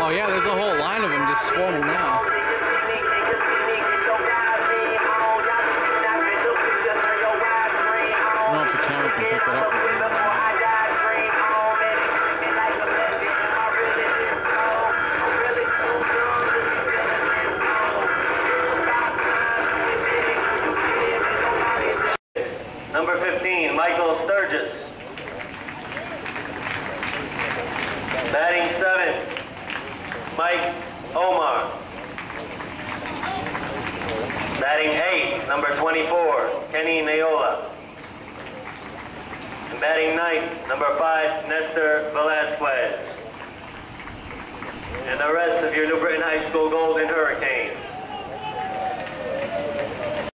Oh yeah, there's a whole line of them just forming now. I don't know if the camera can pick it up right now. Number 15, Michael Sturgis. Batting 7, Mike Omar. Batting 8, number 24, Kenny Nayola. And batting 9, number 5, Nestor Velasquez. And the rest of your New Britain High School Golden Hurricanes.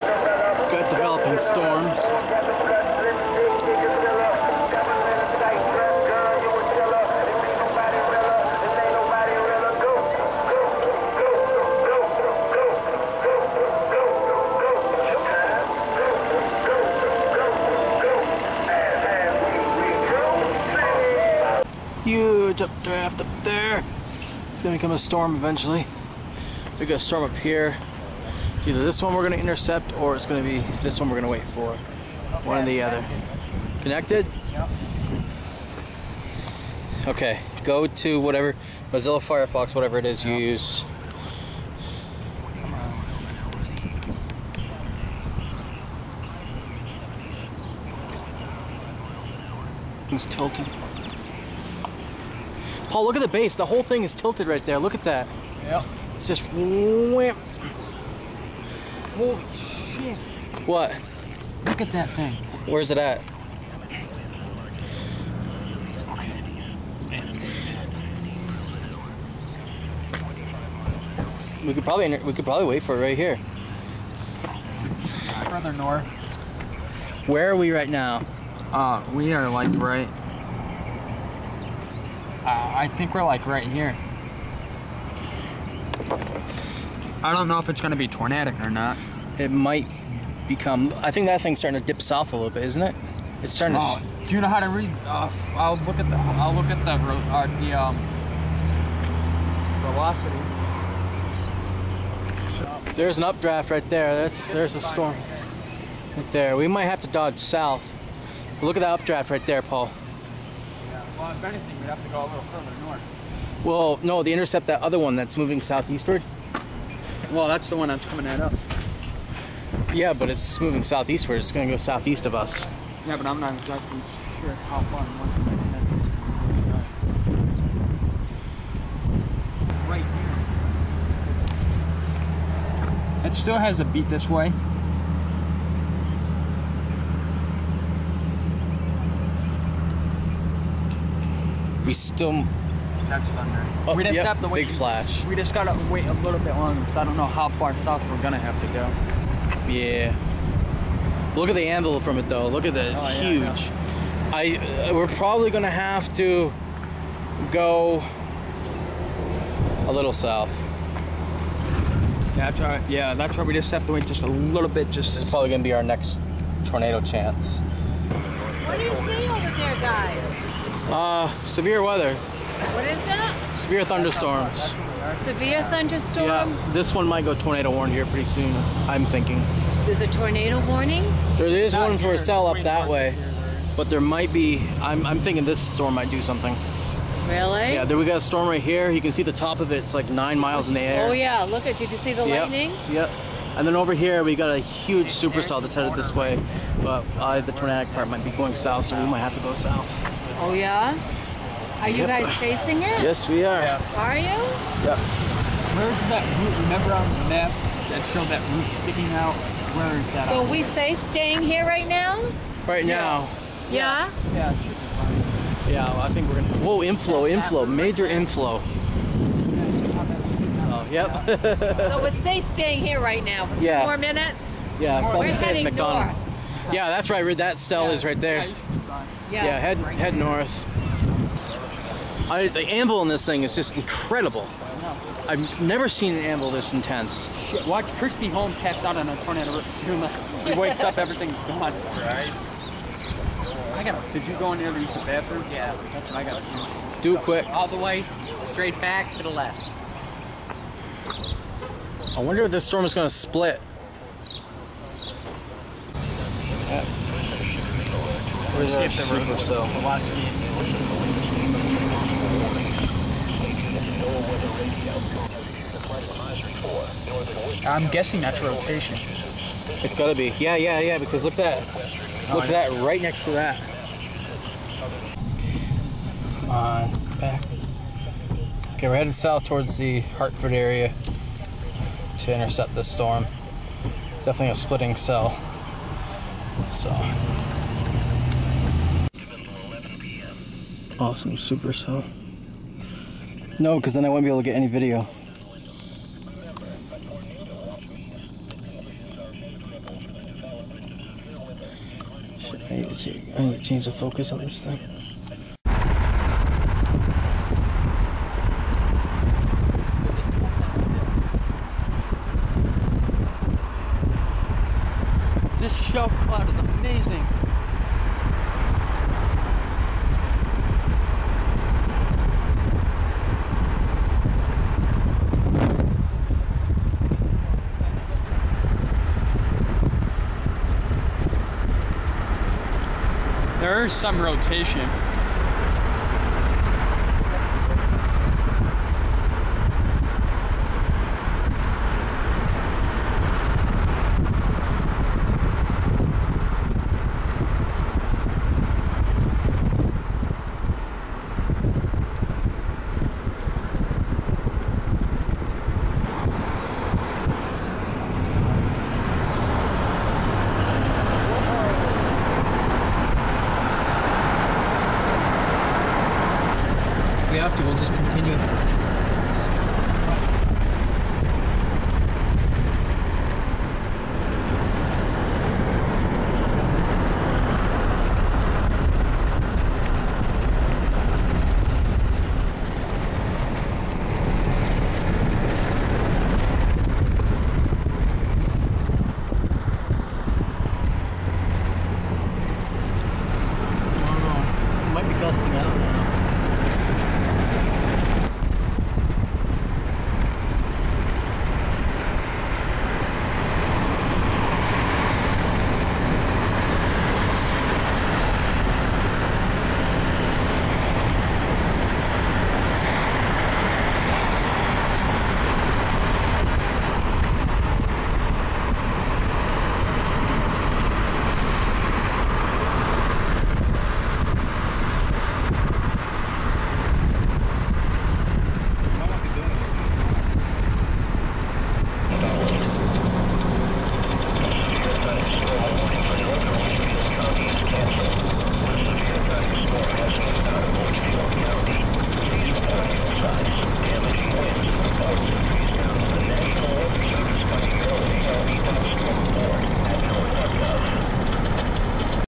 Got developing storms. Huge updraft up there. It's gonna become a storm eventually. We got a storm up here. It's either this one we're gonna intercept or it's gonna be this one we're gonna wait for. One or the other. Connected? Yep. Okay, go to whatever, Mozilla Firefox, whatever it is you use. It's tilted. Paul, look at the base. The whole thing is tilted right there. Look at that. Yep. It's just wham. Holy shit. What? Look at that thing. Where's it at? We could probably wait for it right here. Further north. Where are we right now? We are like right. I think we're like right here. I don't know if it's gonna be tornadic or not. It might become. I think that thing's starting to dip south a little bit, isn't it? It's starting to. Do you know how to read? I'll look at the velocity. There's an updraft right there. There's a storm right there. We might have to dodge south. Look at that updraft right there, Paul. Yeah. Well, if anything, we'd have to go a little further north. Well, no, the intercept that other one that's moving southeastward. Well, that's the one that's coming at us. Yeah, but it's moving southeastward. It's going to go southeast of us. Yeah, but I'm not exactly sure how far. Right here. It still has a beat this way. We still. That's thunder. Oh, We just yep, have to wait. big flash. We just gotta wait a little bit longer because I don't know how far south we're gonna have to go. Yeah. Look at the anvil from it though. Look at that. It's huge. Yeah. We're probably gonna have to go a little south. That's right. Yeah, that's right. We just have to wait just a little bit. This is probably gonna be our next tornado chance. What do you see over there, guys? Severe weather. What is that? Severe thunderstorms. Severe thunderstorms? Yeah, this one might go tornado warning here pretty soon, I'm thinking. There's a tornado warning? There is one for a cell up that way, but there might be, I'm thinking this storm might do something. Really? Yeah, there we got a storm right here. You can see the top of it. It's like 9 miles in the air. Oh yeah, look at, did you see the lightning? Yep. And then over here we got a huge supercell that's headed this way, but the tornadic part might be going south, so we might have to go south. Oh yeah? Are you guys chasing it? Yes, we are. Yeah. Are you? Yep. Where's that root? Remember on the map that showed that root sticking out? Where is that? So are we safe staying here right now? Right now. Yeah? Yeah, it should be fine. Yeah, well, I think we're gonna. Whoa, inflow, major inflow. So, yep. So it's safe staying here right now for 2 more minutes? Yeah, We're probably safe heading McDonald. north. Yeah, that's right. That cell is right there. Yeah, head north. The anvil in this thing is just incredible. I've never seen an anvil this intense. Shit, watch Crispy Holmes pass out on a tornado. He wakes up, everything's gone. Right. Did you go in there to use the bathroom? Yeah. That's what I gotta do. Do it quick. All the way straight back to the left. I wonder if this storm is going to split. Yeah. Where's See our if the super cell? velocity. I'm guessing that's rotation. It's got to be. Yeah. Because look at that. Look at that right next to that. Come on, back. Okay, we're headed south towards the Hartford area to intercept this storm. Definitely a splitting cell. So. Awesome supercell. No, because then I won't be able to get any video. Shit, I need to change the focus on this thing. This shelf cloud is amazing. There is some rotation.